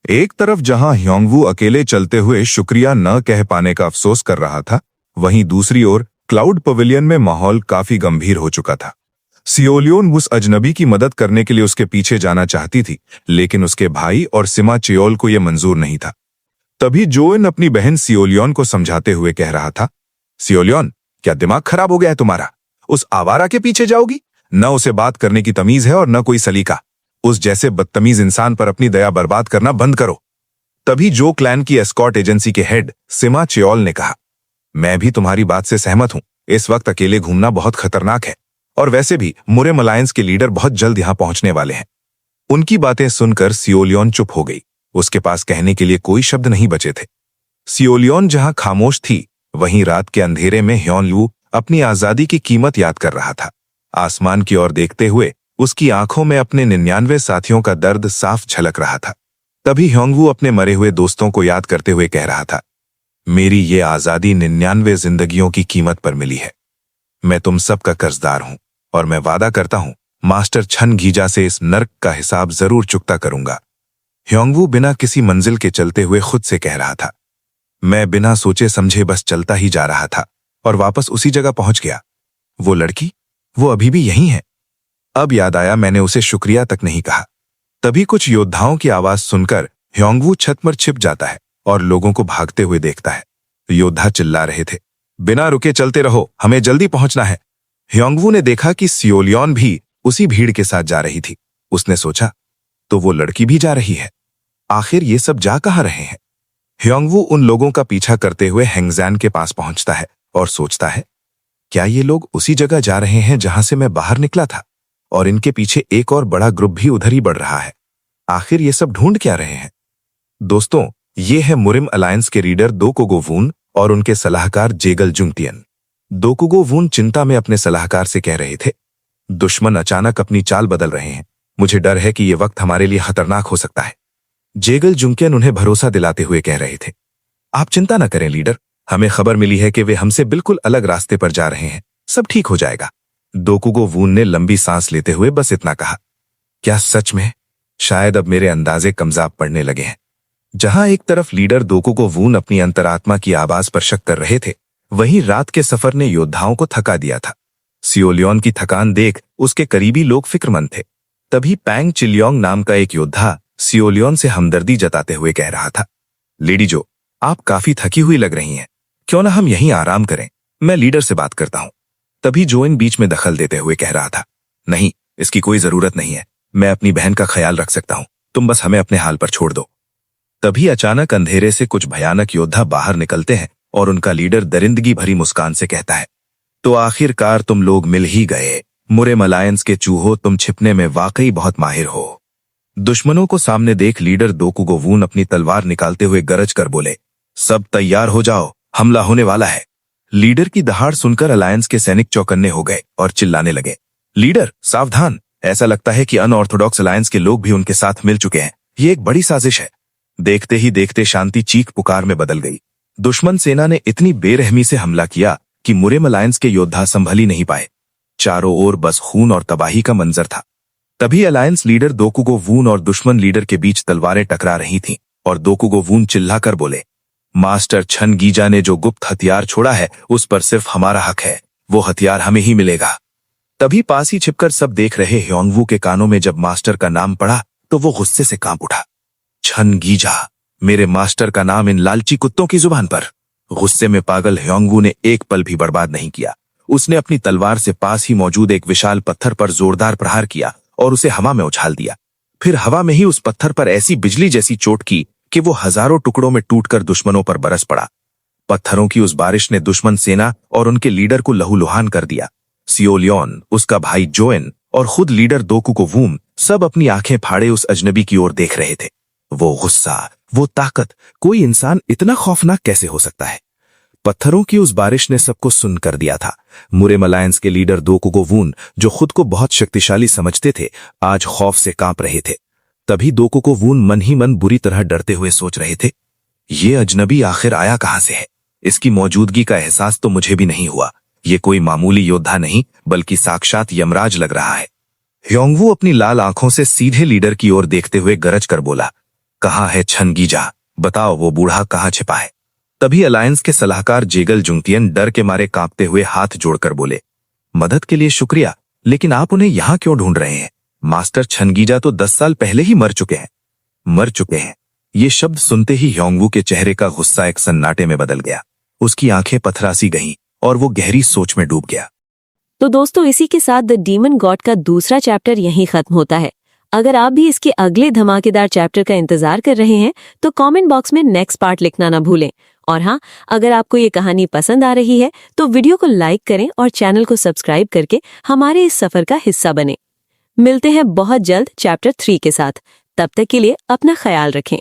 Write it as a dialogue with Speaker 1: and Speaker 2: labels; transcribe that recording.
Speaker 1: एक तरफ जहां ह्योंगवू अकेले चलते हुए शुक्रिया न कह पाने का अफसोस कर रहा था, वहीं दूसरी ओर क्लाउड पवेलियन में माहौल काफी गंभीर हो चुका था। सियोलियोन उस अजनबी की मदद करने के लिए उसके पीछे जाना चाहती थी, लेकिन उसके भाई और सिमा चियोल को यह मंजूर नहीं था। तभी जोएन अपनी बहन सियोलियोन को समझाते हुए कह रहा था, सियोलियोन, क्या दिमाग खराब हो गया है तुम्हारा? उस आवारा के पीछे जाओगी? न उसे बात करने की तमीज है और न कोई सलीका। उस जैसे बदतमीज इंसान पर अपनी दया बर्बाद करना बंद करो। तभी जो क्लैन की एस्कॉर्ट एजेंसी के हेड सिमा चियोल ने कहा, मैं भी तुम्हारी बात से सहमत हूं। इस वक्त अकेले घूमना बहुत खतरनाक है, और वैसे भी मुरेम अलायंस के लीडर बहुत जल्द यहां पहुंचने वाले हैं। उनकी बातें सुनकर सियोलियोन चुप हो गई। उसके पास कहने के लिए कोई शब्द नहीं बचे थे। सियोलियोन जहां खामोश थी, वहीं रात के अंधेरे में ह्योनलू अपनी आजादी की कीमत याद कर रहा था। आसमान की ओर देखते हुए उसकी आंखों में अपने 99 साथियों का दर्द साफ झलक रहा था। तभी ह्योंगवू अपने मरे हुए दोस्तों को याद करते हुए कह रहा था, मेरी ये आजादी 99 जिंदगियों की कीमत पर मिली है। मैं तुम सबका कर्जदार हूं, और मैं वादा करता हूं मास्टर छन गीजा से इस नर्क का हिसाब जरूर चुकता करूंगा। ह्योंगवू बिना किसी मंजिल के चलते हुए खुद से कह रहा था। मैं बिना सोचे समझे बस चलता ही जा रहा था और वापस उसी जगह पहुंच गया। वो लड़की, वो अभी भी यहीं है। अब याद आया, मैंने उसे शुक्रिया तक नहीं कहा। तभी कुछ योद्धाओं की आवाज सुनकर ह्योंगवू छत पर छिप जाता है और लोगों को भागते हुए देखता है। योद्धा चिल्ला रहे थे, बिना रुके चलते रहो, हमें जल्दी पहुंचना है। ह्योंगवू ने देखा कि सियोलियोन भी उसी भीड़ के साथ जा रही थी। उसने सोचा, तो वो लड़की भी जा रही है। आखिर ये सब जा कहां रहे हैं? ह्योंगवू उन लोगों का पीछा करते हुए हेंगजैन के पास पहुंचता है और सोचता है, क्या ये लोग उसी जगह जा रहे हैं जहां से मैं बाहर निकला था? और इनके पीछे एक और बड़ा ग्रुप भी उधर ही बढ़ रहा है। आखिर ये सब ढूंढ क्या रहे हैं? दोस्तों, ये है मुरिम अलायंस के लीडर दोकुगो वून और उनके सलाहकार जेगल जुंगटियन। दोकुगो वून चिंता में अपने सलाहकार से कह रहे थे, दुश्मन अचानक अपनी चाल बदल रहे हैं। मुझे डर है कि यह वक्त हमारे लिए खतरनाक हो सकता है। जेगल जुंगटियन उन्हें भरोसा दिलाते हुए कह रहे थे, आप चिंता न करें लीडर, हमें खबर मिली है कि वे हमसे बिल्कुल अलग रास्ते पर जा रहे हैं। सब ठीक हो जाएगा। दोकुगो वून ने लंबी सांस लेते हुए बस इतना कहा। क्या सच में? शायद अब मेरे अंदाजे कमजाब पड़ने लगे हैं। जहां एक तरफ लीडर दोकुगो वून अपनी अंतरात्मा की आवाज पर शक कर रहे थे, वहीं रात के सफर ने योद्धाओं को थका दिया था। सियोलियोन की थकान देख उसके करीबी लोग फिक्रमंद थे। तभी पैंग चिलियोंग नाम का एक योद्धा सियोलियोन से हमदर्दी जताते हुए कह रहा था, लेडी जो, आप काफी थकी हुई लग रही हैं। क्यों ना हम यहीं आराम करें? मैं लीडर से बात करता हूं। तभी जोइन बीच में दखल देते हुए कह रहा था, नहीं, इसकी कोई जरूरत नहीं है। मैं अपनी बहन का ख्याल रख सकता हूं। तुम बस हमें अपने हाल पर छोड़ दो। तभी अचानक अंधेरे से कुछ भयानक योद्धा बाहर निकलते हैं और उनका लीडर दरिंदगी भरी मुस्कान से कहता है, तो आखिरकार तुम लोग मिल ही गए। मुरेम अलायंस के चूहो, तुम छिपने में वाकई बहुत माहिर हो। दुश्मनों को सामने देख लीडर दोकुगो वून अपनी तलवार निकालते हुए गरज कर बोले, सब तैयार हो जाओ, हमला होने वाला है। लीडर की दहाड़ सुनकर अलायंस के सैनिक चौकन्ने हो गए और चिल्लाने लगे, लीडर सावधान, ऐसा लगता है कि अनऑर्थोडॉक्स अलायंस के लोग भी उनके साथ मिल चुके हैं। ये एक बड़ी साजिश है। देखते ही देखते शांति चीख पुकार में बदल गई। दुश्मन सेना ने इतनी बेरहमी से हमला किया कि मुरेम अलायंस के योद्धा संभल ही नहीं पाए। चारों ओर बस खून और तबाही का मंजर था। तभी अलायंस लीडर दोकुगो वून और दुश्मन लीडर के बीच तलवारें टकरा रही थीं और दोकुगो वून चिल्लाकर बोले, मास्टर छन गीजा ने जो गुप्त हथियार छोड़ा है उस पर सिर्फ हमारा हक है। वो हथियार हमें ही मिलेगा। तभी पास ही छिपकर सब देख रहे ह्योंगवू के कानों में जब मास्टर का नाम पड़ा तो वो गुस्से से कांप उठा। छन गीजा, मेरे मास्टर का नाम इन लालची कुत्तों की जुबान पर। गुस्से में पागल ह्योंगवू ने एक पल भी बर्बाद नहीं किया। उसने अपनी तलवार से पास ही मौजूद एक विशाल पत्थर पर जोरदार प्रहार किया और उसे हवा में उछाल दिया। फिर हवा में ही उस पत्थर पर ऐसी बिजली जैसी चोट की कि वो हजारों टुकड़ों में टूटकर दुश्मनों पर बरस पड़ा। पत्थरों की उस बारिश ने दुश्मन सेना और उनके लीडर को लहूलुहान कर दिया। सियोलियोन, उसका भाई जोएन और खुद लीडर दोकुगो वून सब अपनी आंखें फाड़े उस अजनबी की ओर देख रहे थे। वो गुस्सा, वो ताकत, कोई इंसान इतना खौफनाक कैसे हो सकता है? पत्थरों की उस बारिश ने सबको सुन्न कर दिया था। मुरेम अलायंस के लीडर दोकुगो वून, जो खुद को बहुत शक्तिशाली समझते थे, आज खौफ से कांप रहे थे। तभी दोकुगो वून मन ही मन बुरी तरह डरते हुए सोच रहे थे, ये अजनबी आखिर आया कहां से है? इसकी मौजूदगी का एहसास तो मुझे भी नहीं हुआ। ये कोई मामूली योद्धा नहीं बल्कि साक्षात यमराज लग रहा है। ह्योंगवू अपनी लाल आंखों से सीधे लीडर की ओर देखते हुए गरज कर बोला, कहाँ है छनगीजा? बताओ वो बूढ़ा कहाँ छिपा है? तभी अलायंस के सलाहकार जेगल जुंगतियन डर के मारे कांपते हुए हाथ जोड़कर बोले, मदद के लिए शुक्रिया, लेकिन आप उन्हें यहाँ क्यों ढूंढ रहे हैं? मास्टर छनगीजा तो 10 साल पहले ही मर चुके हैं। ये शब्द सुनते ही ह्योंगवू के चेहरे का गुस्सा एक सन्नाटे में बदल गया। उसकी आंखें पथरासी गईं और वो गहरी सोच में डूब गया।
Speaker 2: तो दोस्तों, इसी के साथ द डीमन गॉड का दूसरा चैप्टर यहीं खत्म होता है। अगर आप भी इसके अगले धमाकेदार चैप्टर का इंतजार कर रहे हैं तो कमेंट बॉक्स में नेक्स्ट पार्ट लिखना ना भूलें। और हाँ, अगर आपको ये कहानी पसंद आ रही है तो वीडियो को लाइक करें और चैनल को सब्सक्राइब करके हमारे इस सफर का हिस्सा बने। मिलते हैं बहुत जल्द चैप्टर 3 के साथ। तब तक के लिए अपना ख्याल रखें।